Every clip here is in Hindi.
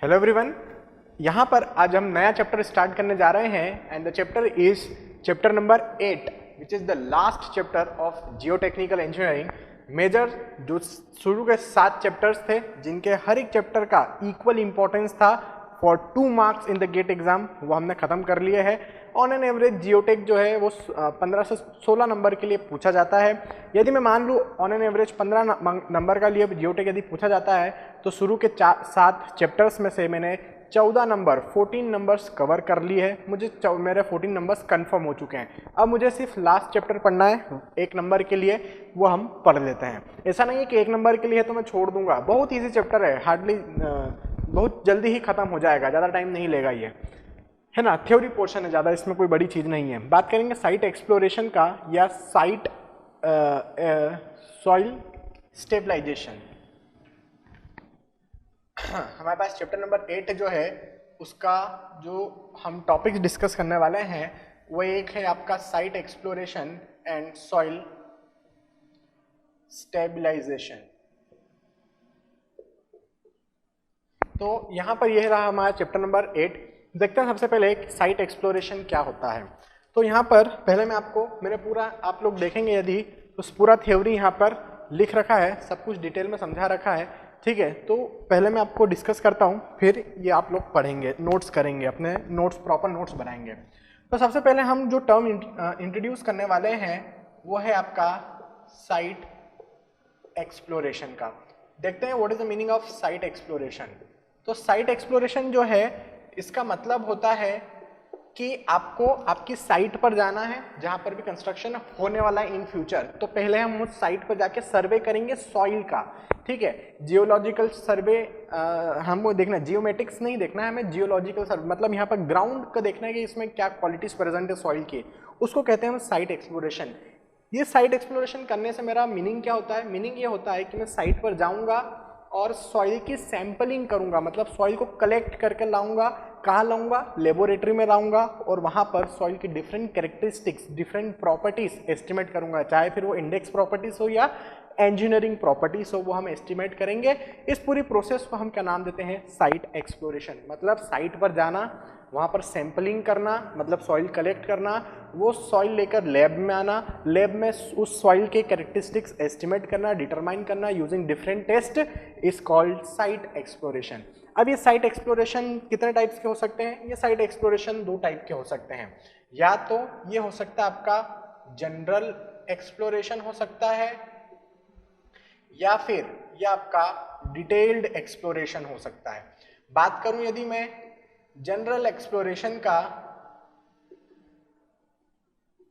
हेलो एवरीवन, यहाँ पर आज हम नया चैप्टर स्टार्ट करने जा रहे हैं and the chapter is chapter number 8 which is the last chapter of geotechnical engineering. Major जो शुरू के 7 चैप्टर्स थे जिनके हर एक चैप्टर का इक्वल इंपॉर्टेंस था for 2 marks in the GATE exam, वो हमने खत्म कर लिए है। ऑन एन एवरेज जियोटेक जो है वो 15 से 16 नंबर के लिए पूछा जाता है। यदि मैं मान लूँ ऑन एन एवरेज 15 नंबर का लिए जियोटेक यदि पूछा जाता है तो शुरू के 7 चैप्टर्स में से मैंने 14 नंबर्स कवर कर लिए है। मुझे मेरे 14 नंबर्स कंफर्म हो चुके हैं। अब मुझे सिर्फ लास्ट चैप्टर पढ़ना है 1 नंबर के लिए, वो हम पढ़ लेते हैं। ऐसा नहीं है कि 1 नंबर के लिए तो मैं छोड़ दूंगा, बहुत ईजी चैप्टर है, हार्डली बहुत जल्दी ही खत्म हो जाएगा, ज़्यादा टाइम नहीं लेगा ये, है ना। थ्योरी पोर्शन है ज़्यादा, इसमें कोई बड़ी चीज़ नहीं है। बात करेंगे साइट एक्सप्लोरेशन का या साइट सॉइल स्टेबलाइजेशन। हमारे पास चैप्टर नंबर 8 जो है उसका जो हम टॉपिक्स डिस्कस करने वाले हैं वो एक है आपका site exploration and soil stabilization. तो यहाँ पर यह रहा हमारा चैप्टर नंबर 8। देखते हैं सबसे पहले साइट एक्सप्लोरेशन क्या होता है। तो यहाँ पर पहले मैं आपको मेरे पूरा आप लोग देखेंगे यदि उस पूरा थ्योरी यहाँ पर लिख रखा है, सब कुछ डिटेल में समझा रखा है, ठीक है। तो पहले मैं आपको डिस्कस करता हूँ, फिर ये आप लोग पढ़ेंगे, नोट्स करेंगे, अपने नोट्स प्रॉपर नोट्स बनाएंगे। तो सबसे पहले हम जो टर्म इंट्रोड्यूस करने वाले हैं वो है आपका साइट एक्सप्लोरेशन का। देखते हैं what is the meaning of site exploration. तो साइट एक्सप्लोरेशन जो है इसका मतलब होता है कि आपको आपकी साइट पर जाना है जहां पर भी कंस्ट्रक्शन होने वाला है इन फ्यूचर। तो पहले हम उस साइट पर जाके सर्वे करेंगे सॉइल का, ठीक है। जियोलॉजिकल सर्वे हमको देखना, जियोमेटिक्स नहीं देखना है हमें, जियोलॉजिकल सर्वे मतलब यहाँ पर ग्राउंड का देखना है कि इसमें क्या क्वालिटीज प्रेजेंट है सॉइल की, उसको कहते हैं हम साइट एक्सप्लोरेशन। ये साइट एक्सप्लोरेशन करने से मेरा मीनिंग क्या होता है? मीनिंग ये होता है कि मैं साइट पर जाऊंगा और सॉइल की सैंपलिंग करूंगा, मतलब सॉइल को कलेक्ट करके लाऊंगा। कहाँ लाऊंगा? लेबोरेटरी में लाऊंगा और वहां पर सॉइल की different characteristics, different properties estimate करूंगा, चाहे फिर वो इंडेक्स प्रॉपर्टीज हो या इंजीनियरिंग प्रॉपर्टीज हो, वो हम एस्टिमेट करेंगे। इस पूरी प्रोसेस को हम क्या नाम देते हैं? Site exploration. मतलब साइट पर जाना, वहाँ पर सैंपलिंग करना, मतलब सॉइल कलेक्ट करना, वो सॉइल लेकर लैब में आना, लैब में उस सॉइल के कैरेक्टरिस्टिक्स एस्टिमेट करना, डिटरमाइन करना using different test is called site exploration. अब ये साइट एक्सप्लोरेशन कितने टाइप्स के हो सकते हैं? ये साइट एक्सप्लोरेशन 2 टाइप के हो सकते हैं। या तो ये हो सकता है आपका जनरल एक्सप्लोरेशन हो सकता है, या फिर यह आपका डिटेल्ड एक्सप्लोरेशन हो सकता है। बात करूं यदि मैं जनरल एक्सप्लोरेशन का,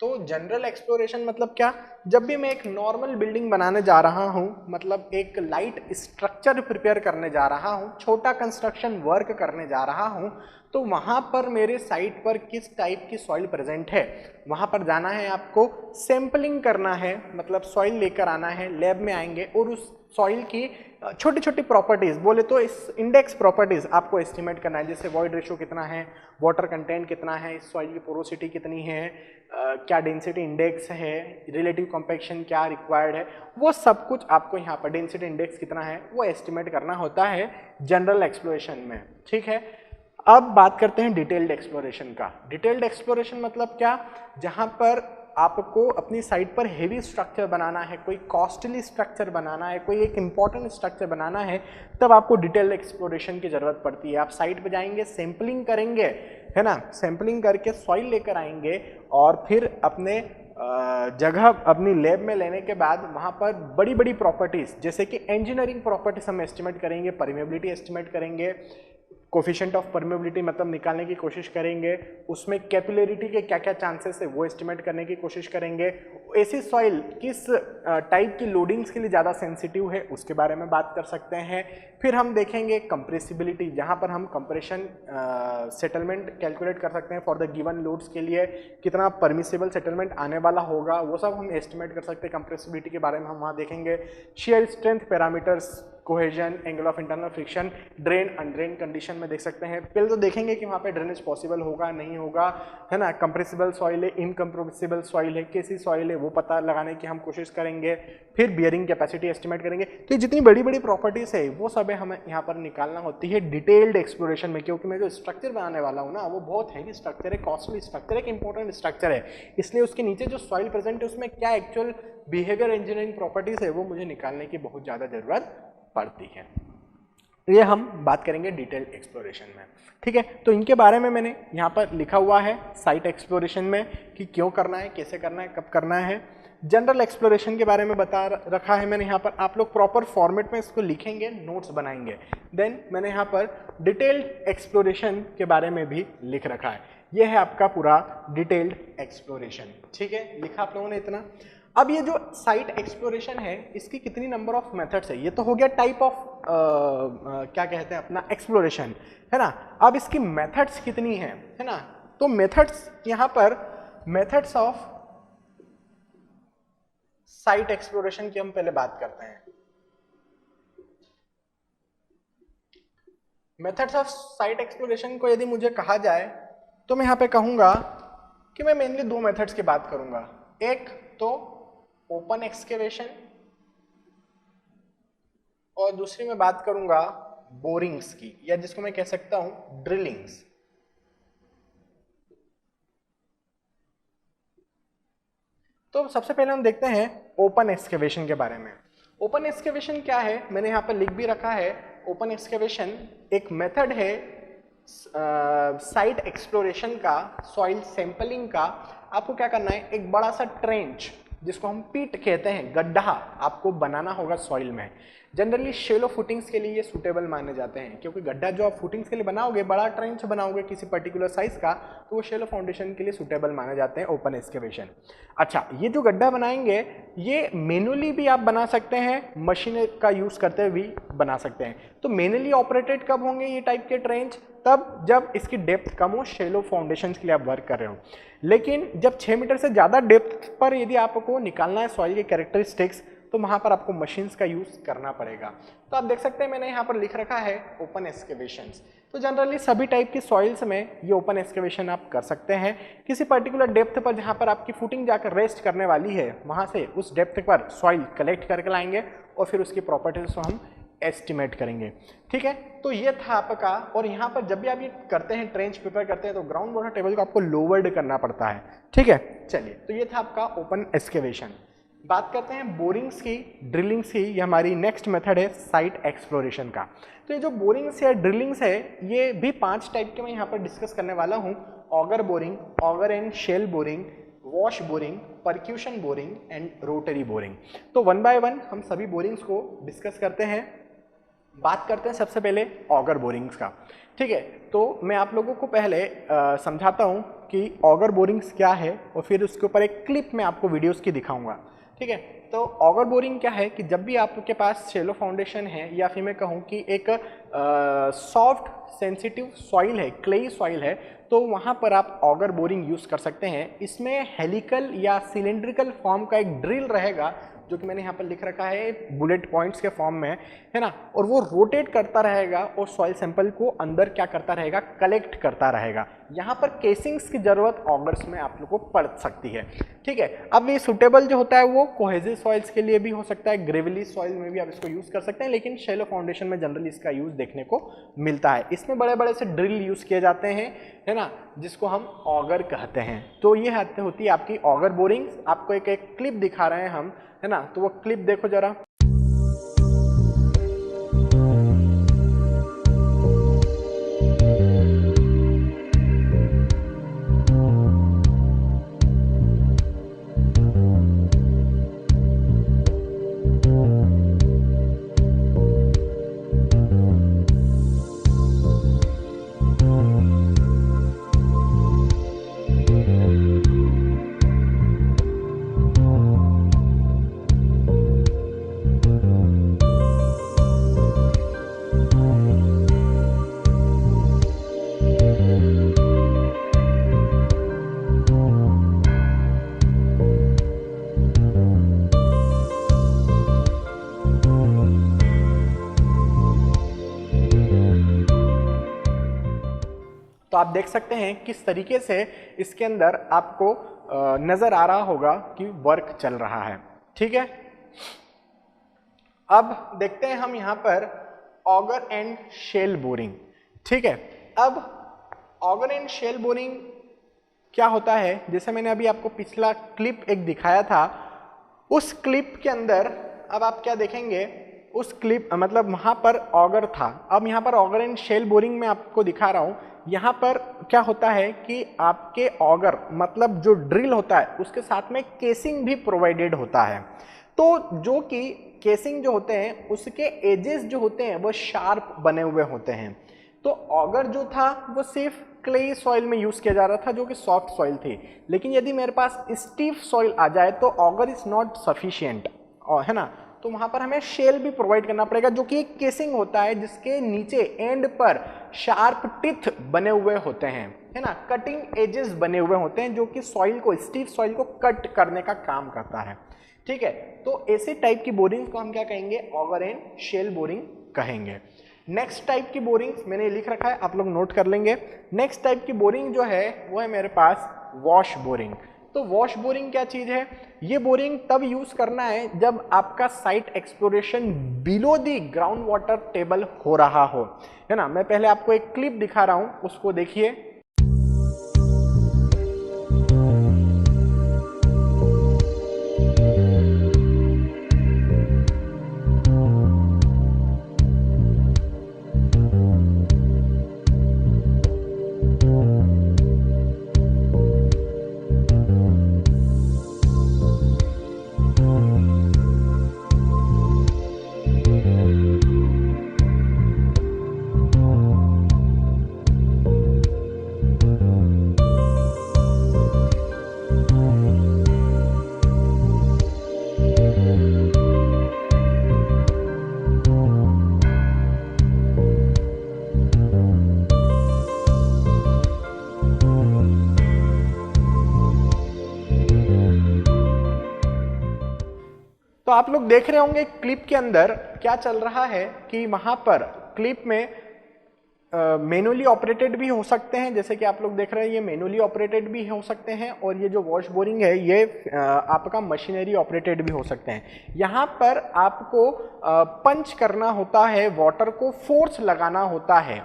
तो जनरल एक्सप्लोरेशन मतलब क्या? जब भी मैं एक नॉर्मल बिल्डिंग बनाने जा रहा हूं, मतलब एक लाइट स्ट्रक्चर प्रिपेयर करने जा रहा हूं, छोटा कंस्ट्रक्शन वर्क करने जा रहा हूं, तो वहां पर मेरे साइट पर किस टाइप की सॉइल प्रेजेंट है, वहां पर जाना है आपको, सैंपलिंग करना है, मतलब सॉइल लेकर आना है, लैब में आएंगे और उस सॉइल की छोटी छोटी प्रॉपर्टीज, बोले तो इस इंडेक्स प्रॉपर्टीज आपको एस्टिमेट करना है, जैसे वॉइड रेशियो कितना है, वाटर कंटेंट कितना है, इस सॉइल की पोरोसिटी कितनी है, क्या डेंसिटी इंडेक्स है, रिलेटिव कॉम्पैक्शन क्या रिक्वायर्ड है, वो सब कुछ आपको यहाँ पर डेंसिटी इंडेक्स कितना है वो एस्टिमेट करना होता है जनरल एक्सप्लोरेशन में, ठीक है। अब बात करते हैं डिटेल्ड एक्सप्लोरेशन का। डिटेल्ड एक्सप्लोरेशन मतलब क्या? जहाँ पर आपको अपनी साइट पर हेवी स्ट्रक्चर बनाना है, कोई कॉस्टली स्ट्रक्चर बनाना है, कोई एक इंपॉर्टेंट स्ट्रक्चर बनाना है, तब आपको डिटेल्ड एक्सप्लोरेशन की जरूरत पड़ती है। आप साइट पर जाएंगे, सैंपलिंग करेंगे, है ना, सैंपलिंग करके सॉइल लेकर आएंगे और फिर अपने जगह अपनी लैब में लेने के बाद वहाँ पर बड़ी बड़ी प्रॉपर्टीज, जैसे कि इंजीनियरिंग प्रॉपर्टीज हम एस्टिमेट करेंगे, परमेबिलिटी एस्टिमेट करेंगे, कोफिशिएंट ऑफ परमेबिलिटी मतलब निकालने की कोशिश करेंगे, उसमें कैपिलरिटी के क्या क्या चांसेस है वो एस्टिमेट करने की कोशिश करेंगे, ऐसी सॉइल किस टाइप की लोडिंग्स के लिए ज़्यादा सेंसिटिव है उसके बारे में बात कर सकते हैं। फिर हम देखेंगे कंप्रेसिबिलिटी, जहाँ पर हम कंप्रेशन सेटलमेंट कैलकुलेट कर सकते हैं फॉर द गिवन लोड्स के लिए कितना परमिसिबल सेटलमेंट आने वाला होगा, वो सब हम एस्टिमेट कर सकते हैं। कंप्रेसिबिलिटी के बारे में हम वहाँ देखेंगे। Shear strength parameters, cohesion, angle of internal friction, drain undrained condition में देख सकते हैं। पहले तो देखेंगे कि वहाँ पे ड्रेनेज पॉसिबल होगा नहीं होगा, है ना, कंप्रेसिबल सॉइल है, इनकम्प्रेसिबल सॉइल है, कैसी सॉइल है वो पता लगाने की हम कोशिश करेंगे। फिर बियरिंग कैपेसिटी एस्टिमेट करेंगे। तो ये जितनी बड़ी बड़ी प्रॉपर्टीज है वो सब हमें यहाँ पर निकालना होती है डिटेल्ड एक्सप्लोरेशन में, क्योंकि मैं जो स्ट्रक्चर बनाने वाला हूँ ना वो बहुत हैवी स्ट्रक्चर है, कॉस्टली स्ट्रक्चर है, एक इंपॉर्टेंट स्ट्रक्चर है, इसलिए उसके नीचे जो सॉइल प्रेजेंट है उसमें क्या एक्चुअल बिहेवियर इंजीनियरिंग प्रॉपर्टीज है वो मुझे निकालने की बहुत ज़्यादा जरूरत पड़ती है। ये हम बात करेंगे डिटेल एक्सप्लोरेशन में, ठीक है। तो इनके बारे में मैंने यहाँ पर लिखा हुआ है साइट एक्सप्लोरेशन में कि क्यों करना है, कैसे करना है, कब करना है। जनरल एक्सप्लोरेशन के बारे में बता रखा है मैंने यहाँ पर, आप लोग प्रॉपर फॉर्मेट में इसको लिखेंगे, नोट्स बनाएंगे। देन मैंने यहाँ पर डिटेल्ड एक्सप्लोरेशन के बारे में भी लिख रखा है। ये है आपका पूरा डिटेल्ड एक्सप्लोरेशन, ठीक है, लिखा आप लोगों ने इतना। अब ये जो साइट एक्सप्लोरेशन है इसकी कितनी नंबर ऑफ मेथड्स है, ये तो हो गया टाइप ऑफ क्या कहते हैं अपना एक्सप्लोरेशन, है ना। अब इसकी मेथड्स कितनी है ना। तो मेथड्स यहाँ पर मेथड्स ऑफ साइट एक्सप्लोरेशन की हम पहले बात करते हैं। मेथड्स ऑफ साइट एक्सप्लोरेशन को यदि मुझे कहा जाए तो मैं यहाँ पे कहूंगा कि मैं मेनली दो मेथड्स की बात करूंगा। एक तो ओपन एक्सकेवेशन और दूसरी मैं बात करूंगा बोरिंग्स की, या जिसको मैं कह सकता हूं ड्रिलिंग्स। तो सबसे पहले हम देखते हैं ओपन एक्सकेवेशन के बारे में। ओपन एक्सकेवेशन क्या है, मैंने यहाँ पर लिख भी रखा है। ओपन एक्सकेवेशन एक मेथड है साइट एक्सप्लोरेशन का, सॉइल सैंपलिंग का। आपको क्या करना है, एक बड़ा सा ट्रेंच जिसको हम पीट कहते हैं, गड्ढा आपको बनाना होगा सॉइल में। जनरली शेलो फुटिंग्स के लिए ये सूटेबल माने जाते हैं, क्योंकि गड्ढा जो आप फुटिंग्स के लिए बनाओगे, बड़ा ट्रेंच बनाओगे किसी पर्टिकुलर साइज का, तो वो शेलो फाउंडेशन के लिए सूटेबल माने जाते हैं ओपन एक्सकेवेशन। अच्छा, ये जो गड्ढा बनाएंगे ये मैनुअली भी आप बना सकते हैं, मशीन का यूज करते हुए भी बना सकते हैं। तो मैनुअली ऑपरेटेड कब होंगे ये टाइप के ट्रेंच, तब जब इसकी डेप्थ कम हो, शेलो फाउंडेशन के लिए आप वर्क कर रहे हो। लेकिन जब 6 मीटर से ज़्यादा डेप्थ पर यदि आपको निकालना है सॉइल के कैरेक्टरिस्टिक्स, तो वहाँ पर आपको मशीन्स का यूज़ करना पड़ेगा। तो आप देख सकते हैं मैंने यहाँ पर लिख रखा है ओपन एक्सकेवेशंस। तो जनरली सभी टाइप की सॉइल्स में ये ओपन एक्सकेवेशन आप कर सकते हैं। किसी पर्टिकुलर डेप्थ पर जहाँ पर आपकी फुटिंग जाकर रेस्ट करने वाली है, वहाँ से उस डेप्थ पर सॉइल कलेक्ट करके लाएंगे और फिर उसकी प्रॉपर्टीज को हम एस्टिमेट करेंगे, ठीक है। तो ये था आपका। और यहाँ पर जब भी आप ये करते हैं, ट्रेंच प्रिपेयर करते हैं, तो ग्राउंड वाटर टेबल को आपको लोवर्ड करना पड़ता है, ठीक है। चलिए, तो ये था आपका ओपन एक्सकेवेशन। बात करते हैं बोरिंग्स की, ड्रिलिंग्स की। ये हमारी नेक्स्ट मेथड है साइट एक्सप्लोरेशन का। तो ये जो बोरिंग्स या ड्रिलिंग्स है, ये भी 5 टाइप के मैं यहाँ पर डिस्कस करने वाला हूँ। Auger boring, auger and shell boring, wash boring, percussion boring and rotary boring. तो 1 बाय 1 हम सभी बोरिंग्स को डिस्कस करते हैं। बात करते हैं सबसे पहले ऑगर बोरिंग्स का, ठीक है। तो मैं आप लोगों को पहले समझाता हूँ कि ऑगर बोरिंग्स क्या है, और फिर उसके ऊपर एक क्लिप मैं आपको वीडियोस की दिखाऊंगा, ठीक है। तो ऑगर बोरिंग क्या है कि जब भी आपके पास शेलो फाउंडेशन है, या फिर मैं कहूँ कि एक सॉफ्ट सेंसिटिव सॉइल है, क्लेई सॉइल है, तो वहाँ पर आप ऑगर बोरिंग यूज़ कर सकते हैं। इसमें हेलिकल या सिलेंड्रिकल फॉर्म का एक ड्रिल रहेगा, जो कि मैंने यहाँ पर लिख रखा है बुलेट पॉइंट्स के फॉर्म में, है ना। और वो रोटेट करता रहेगा और सॉइल सैंपल को अंदर क्या करता रहेगा, कलेक्ट करता रहेगा। यहाँ पर केसिंग्स की जरूरत ऑगर्स में आप लोग को पड़ सकती है, ठीक है। अब ये सुटेबल जो होता है वो कोहेसिव सॉइल्स के लिए भी हो सकता है, ग्रेविली सॉइल में भी आप इसको यूज़ कर सकते हैं, लेकिन शेलो फाउंडेशन में जनरली इसका यूज़ देखने को मिलता है। इसमें बड़े बड़े से ड्रिल यूज़ किए जाते हैं, है ना, जिसको हम ऑगर कहते हैं। तो ये होती है आपकी ऑगर बोरिंग्स। आपको एक क्लिप दिखा रहे हैं हम, है ना, तो वो क्लिप देखो जरा। आप देख सकते हैं किस तरीके से इसके अंदर आपको नजर आ रहा होगा कि वर्क चल रहा है। ठीक है, अब देखते हैं हम यहाँ पर ऑगर एंड शेल बोरिंग। ठीक है, अब ऑगर एंड शेल बोरिंग क्या होता है, जैसे मैंने अभी आपको पिछला क्लिप एक दिखाया था, उस क्लिप के अंदर अब आप क्या देखेंगे, उस क्लिप मतलब वहां पर ऑगर था, अब यहाँ पर ऑगर एंड शेल बोरिंग में आपको दिखा रहा हूं। यहाँ पर क्या होता है कि आपके ऑगर मतलब जो ड्रिल होता है उसके साथ में केसिंग भी प्रोवाइडेड होता है। तो जो कि केसिंग जो होते हैं उसके एजेस जो होते हैं वो शार्प बने हुए होते हैं। तो ऑगर जो था वो सिर्फ क्ले सॉइल में यूज किया जा रहा था जो कि सॉफ्ट सॉइल थी, लेकिन यदि मेरे पास स्टीफ सॉइल आ जाए तो ऑगर इज नॉट सफिशिएंट, है ना। तो वहां पर हमें शेल भी प्रोवाइड करना पड़ेगा जो कि एक केसिंग होता है जिसके नीचे एंड पर शार्प टिथ बने हुए होते हैं, है ना, कटिंग एजेस बने हुए होते हैं जो कि सॉइल को, स्टीफ सॉइल को कट करने का काम करता है। ठीक है, तो ऐसे टाइप की बोरिंग को हम क्या कहेंगे, ऑगर एंड शेल बोरिंग कहेंगे। नेक्स्ट टाइप की बोरिंग मैंने लिख रखा है, आप लोग नोट कर लेंगे। नेक्स्ट टाइप की बोरिंग जो है वो है मेरे पास वॉश बोरिंग। तो वॉश बोरिंग क्या चीज है, ये बोरिंग तब यूज करना है जब आपका site exploration below the ground water table हो रहा हो, है ना। मैं पहले आपको एक क्लिप दिखा रहा हूं, उसको देखिए। तो आप लोग देख रहे होंगे क्लिप के अंदर क्या चल रहा है कि वहां पर क्लिप में मैनुअली ऑपरेटेड भी हो सकते हैं, जैसे कि आप लोग देख रहे हैं ये मैनुअली ऑपरेटेड भी हो सकते हैं, और ये जो वॉश बोरिंग है ये आपका मशीनरी ऑपरेटेड भी हो सकते हैं। यहाँ पर आपको पंच करना होता है, वाटर को फोर्स लगाना होता है।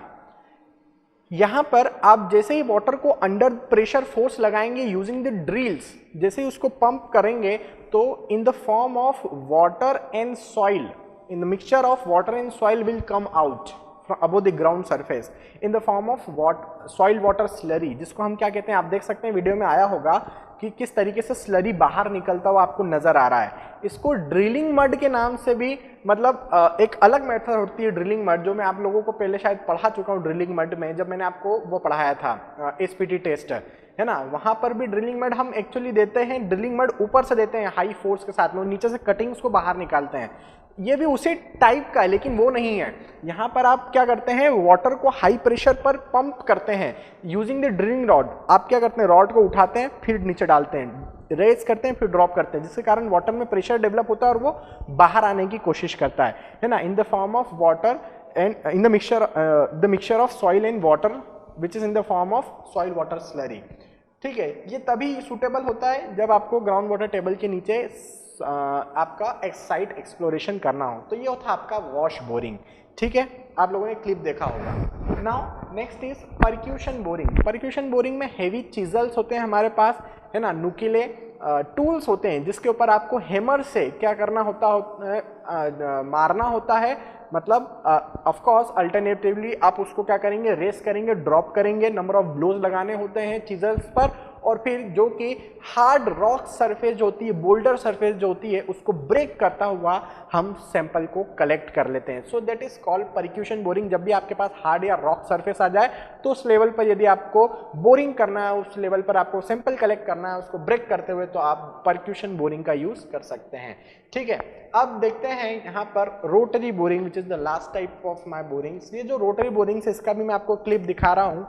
यहाँ पर आप जैसे ही वाटर को अंडर प्रेशर फोर्स लगाएंगे यूजिंग द ड्रिल्स, जैसे ही उसको पंप करेंगे तो in the form of water and soil, in the mixture of water and soil will come out above the ground surface in the form of soil water slurry, जिसको हम क्या कहते हैं, आप देख सकते हैं वीडियो में आया होगा कि किस तरीके से स्लरी बाहर निकलता हुआ आपको नजर आ रहा है। इसको ड्रिलिंग मड के नाम से भी, मतलब एक अलग मेथड होती है ड्रिलिंग मड, जो मैं आप लोगों को पहले शायद पढ़ा चुका हूँ ड्रिलिंग मड में, जब मैंने आपको वो पढ़ाया था एसपीटी टेस्ट, है ना। वहां पर भी ड्रिलिंग मड हम एक्चुअली देते हैं, ड्रिलिंग मड ऊपर से देते हैं हाई फोर्स के साथ में, नीचे से कटिंग्स को बाहर निकालते हैं। ये भी उसी टाइप का है लेकिन वो नहीं है। यहाँ पर आप क्या करते हैं, वाटर को हाई प्रेशर पर पंप करते हैं यूजिंग द ड्रिलिंग रॉड। आप क्या करते हैं, रॉड को उठाते हैं फिर नीचे डालते हैं, रेज करते हैं फिर ड्रॉप करते हैं, जिसके कारण वाटर में प्रेशर डेवलप होता है और वो बाहर आने की कोशिश करता है ना, in the form of water and in the mixture of soil and water which is in the form of soil water slurry. ठीक है, ये तभी सुटेबल होता है जब आपको ग्राउंड वाटर टेबल के नीचे आपका साइट एक्सप्लोरेशन करना हो। तो ये होता आपका वॉश बोरिंग। ठीक है, आप लोगों ने क्लिप देखा होगा। Now next is percussion boring. Percussion boring में हेवी चिजल्स होते हैं हमारे पास, है ना, नुकीले टूल्स होते हैं जिसके ऊपर आपको हैमर से क्या करना होता है, मारना होता है। मतलब ऑफ कोर्स अल्टरनेटिवली आप उसको क्या करेंगे, रेस करेंगे, ड्रॉप करेंगे, नंबर ऑफ ब्लोज लगाने होते हैं चिजल्स पर, और फिर जो कि हार्ड रॉक सरफेस जो होती है, बोल्डर सरफेस जो होती है, उसको ब्रेक करता हुआ हम सैंपल को कलेक्ट कर लेते हैं। So that is called percussion boring. जब भी आपके पास हार्ड या रॉक सरफेस आ जाए तो उस लेवल पर यदि आपको बोरिंग करना है, उस लेवल पर आपको सैंपल कलेक्ट करना है उसको ब्रेक करते हुए, तो आप परक्यूशन बोरिंग का यूज कर सकते हैं। ठीक है, अब देखते हैं यहाँ पर rotary boring which is the last type of my borings. ये जो रोटरी बोरिंग्स है इसका भी मैं आपको क्लिप दिखा रहा हूँ।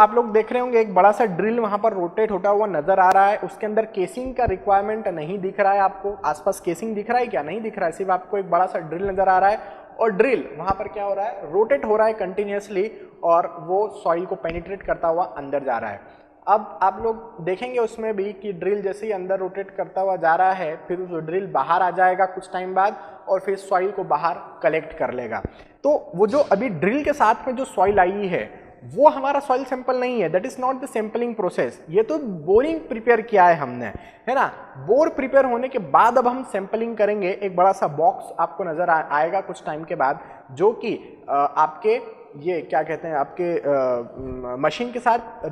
आप लोग देख रहे होंगे एक बड़ा सा ड्रिल वहां पर रोटेट होता हुआ नजर आ रहा है, उसके अंदर केसिंग का रिक्वायरमेंट नहीं दिख रहा है आपको, आसपास केसिंग दिख रहा है क्या? नहीं दिख रहा है, सिर्फ आपको एक बड़ा सा ड्रिल नजर आ रहा है और ड्रिल वहां पर क्या हो रहा है, रोटेट हो रहा है कंटिन्यूसली और वो सॉइल को पेनिट्रेट करता हुआ अंदर जा रहा है। अब आप लोग देखेंगे उसमें भी कि ड्रिल जैसे ही अंदर रोटेट करता हुआ जा रहा है, फिर उस ड्रिल बाहर आ जाएगा कुछ टाइम बाद और फिर सॉइल को बाहर कलेक्ट कर लेगा। तो वो जो अभी ड्रिल के साथ में जो सॉइल आई है वो हमारा सॉइल सैंपल नहीं है, that is not the sampling process. ये तो बोरिंग प्रिपेयर किया है हमने, है ना। बोर प्रिपेयर होने के बाद अब हम सैंपलिंग करेंगे। एक बड़ा सा बॉक्स आपको नजर आएगा कुछ टाइम के बाद, जो कि आपके ये क्या कहते हैं, आपके मशीन के साथ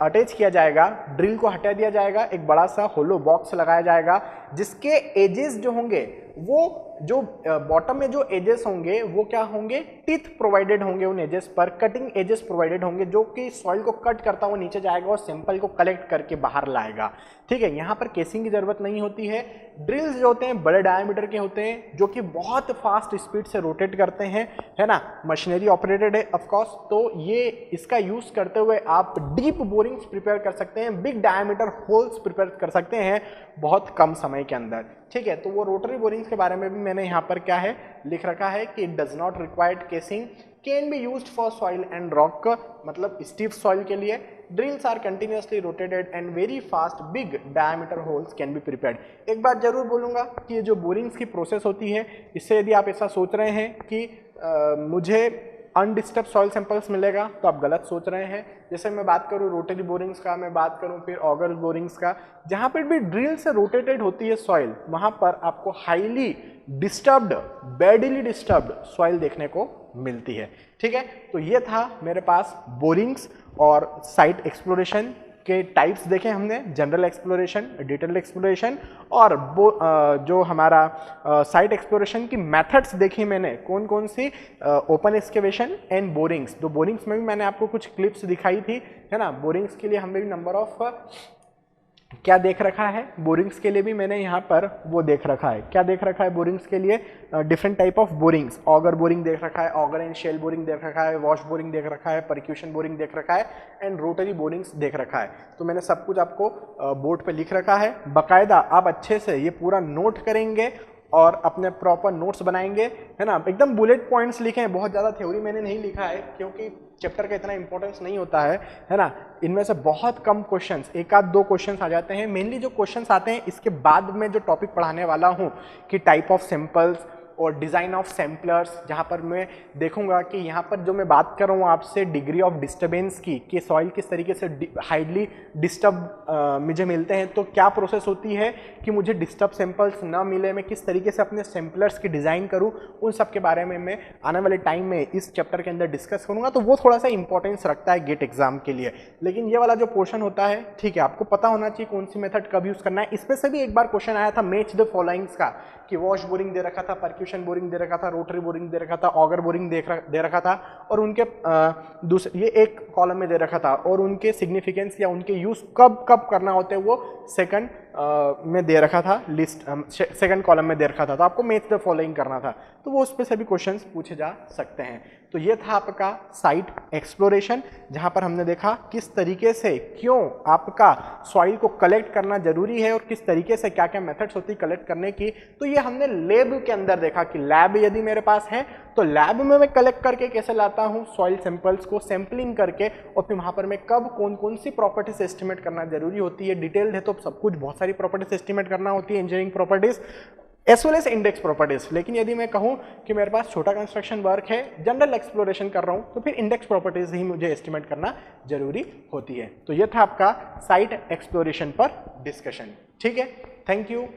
अटैच किया जाएगा, ड्रिल को हटा दिया जाएगा, एक बड़ा सा होलो बॉक्स लगाया जाएगा जिसके एजेस जो होंगे वो जो बॉटम में जो एजेस होंगे वो क्या होंगे, टीथ प्रोवाइडेड होंगे, उन एजेस पर कटिंग एजेस प्रोवाइडेड होंगे जो कि सॉइल को कट करता हुआ नीचे जाएगा और सैंपल को कलेक्ट करके बाहर लाएगा। ठीक है, यहाँ पर केसिंग की जरूरत नहीं होती है। ड्रिल्स जो होते हैं बड़े डायमीटर के होते हैं जो कि बहुत फास्ट स्पीड से रोटेट करते हैं, है ना, मशीनरी ऑपरेटेड है ऑफ कोर्स। तो ये इसका यूज करते हुए आप डीप बोरिंग्स प्रिपेयर कर सकते हैं, बिग डायमीटर होल्स प्रिपेयर कर सकते हैं बहुत कम समय के अंदर। ठीक है, तो वो रोटरी बोरिंग्स के बारे में भी मैंने यहाँ पर क्या है लिख रखा है कि it does not required casing, can be used for soil and rock, मतलब स्टीफ सॉइल के लिए। Drills are continuously rotated and very fast big diameter holes can be prepared. एक बात जरूर बोलूँगा कि ये जो बोरिंग्स की प्रोसेस होती है, इससे यदि आप ऐसा सोच रहे हैं कि मुझे अनडिस्टर्ब सॉइल सैंपल्स मिलेगा, तो आप गलत सोच रहे हैं। जैसे मैं बात करूँ रोटरी बोरिंग्स का, मैं बात करूँ फिर ऑगर बोरिंग्स का, जहाँ पर भी ड्रिल से रोटेटेड होती है सॉइल, वहाँ पर आपको highly disturbed, badly disturbed soil देखने को मिलती है। ठीक है, तो ये था मेरे पास बोरिंग्स और साइट एक्सप्लोरेशन के टाइप्स देखे हमने, जनरल एक्सप्लोरेशन, डिटेल एक्सप्लोरेशन और जो हमारा साइट एक्सप्लोरेशन की मेथड्स देखी मैंने, कौन कौन सी, ओपन एक्सकेवेशन एंड बोरिंग्स। तो बोरिंग्स में भी मैंने आपको कुछ क्लिप्स दिखाई थी, है ना। बोरिंग्स के लिए हमने भी नंबर ऑफ क्या देख रखा है, बोरिंग्स के लिए भी मैंने यहाँ पर वो देख रखा है, क्या देख रखा है बोरिंग्स के लिए, different type of borings, auger boring देख रखा है, ऑगर एंड शेल बोरिंग देख रखा है, वॉश बोरिंग देख रखा है, परक्यूशन बोरिंग देख रखा है एंड रोटरी बोरिंग्स देख रखा है। तो मैंने सब कुछ आपको बोर्ड पे लिख रखा है, बाकायदा आप अच्छे से ये पूरा नोट करेंगे और अपने प्रॉपर नोट्स बनाएंगे, है ना। एकदम बुलेट पॉइंट्स लिखे हैं, बहुत ज़्यादा थ्योरी मैंने नहीं लिखा है क्योंकि चैप्टर का इतना इंपॉर्टेंस नहीं होता है ना। इनमें से बहुत कम क्वेश्चंस, एक आध दो क्वेश्चंस आ जाते हैं। मेनली जो क्वेश्चंस आते हैं इसके बाद में जो टॉपिक पढ़ाने वाला हूँ कि टाइप ऑफ सैंपल्स और डिज़ाइन ऑफ सैम्पलर्स, जहाँ पर मैं देखूंगा कि यहाँ पर जो मैं बात कर रहा हूँ आपसे डिग्री ऑफ डिस्टर्बेंस की, कि सॉइल किस तरीके से हाईली डिस्टर्ब मुझे मिलते हैं, तो क्या प्रोसेस होती है कि मुझे डिस्टर्ब सैंपल्स ना मिले, मैं किस तरीके से अपने सैम्पलर्स की डिज़ाइन करूँ, उन सब के बारे में मैं आने वाले टाइम में इस चैप्टर के अंदर डिस्कस करूँगा। तो वो थोड़ा सा इंपॉर्टेंस रखता है गेट एग्जाम के लिए। लेकिन ये वाला जो पोर्शन होता है, ठीक है, आपको पता होना चाहिए कौन सी मेथड कब यूज़ करना है। इसमें से भी एक बार क्वेश्चन आया था मैच द फॉलोइंग्स का, कि वॉश बोरिंग दे रखा था, परक्यूशन बोरिंग दे रखा था, रोटरी बोरिंग दे रखा था, ऑगर बोरिंग दे रखा था और उनके दूसरे ये एक कॉलम में दे रखा था और उनके सिग्निफिकेंस या उनके यूज कब कब करना होते हैं वो सेकंड में दे रखा था, लिस्ट सेकंड कॉलम में दे रखा था। तो आपको मैच द फॉलोइंग करना था, तो वो उस पर से भी क्वेश्चंस पूछे जा सकते हैं। तो ये था आपका साइट एक्सप्लोरेशन, जहां पर हमने देखा किस तरीके से क्यों आपका सॉइल को कलेक्ट करना जरूरी है और किस तरीके से क्या क्या मेथड्स होती है कलेक्ट करने की। तो ये हमने लैब के अंदर देखा कि लैब यदि मेरे पास है तो लैब में मैं कलेक्ट करके कैसे लाता हूँ सॉइल सैंपल्स को, सैंपलिंग करके, और फिर वहां पर मैं कब कौन कौन सी प्रॉपर्टीज एस्टिमेट करना जरूरी होती है। डिटेल्ड है तो सब कुछ, बहुत सारी प्रॉपर्टीज एस्टिमेट करना होती है, engineering properties as well as index properties. लेकिन यदि मैं कहूं कि मेरे पास छोटा कंस्ट्रक्शन वर्क है, जनरल एक्सप्लोरेशन कर रहा हूं, तो फिर इंडेक्स प्रॉपर्टीज ही मुझे एस्टिमेट करना जरूरी होती है। तो यह था आपका साइट एक्सप्लोरेशन पर डिस्कशन। ठीक है, थैंक यू।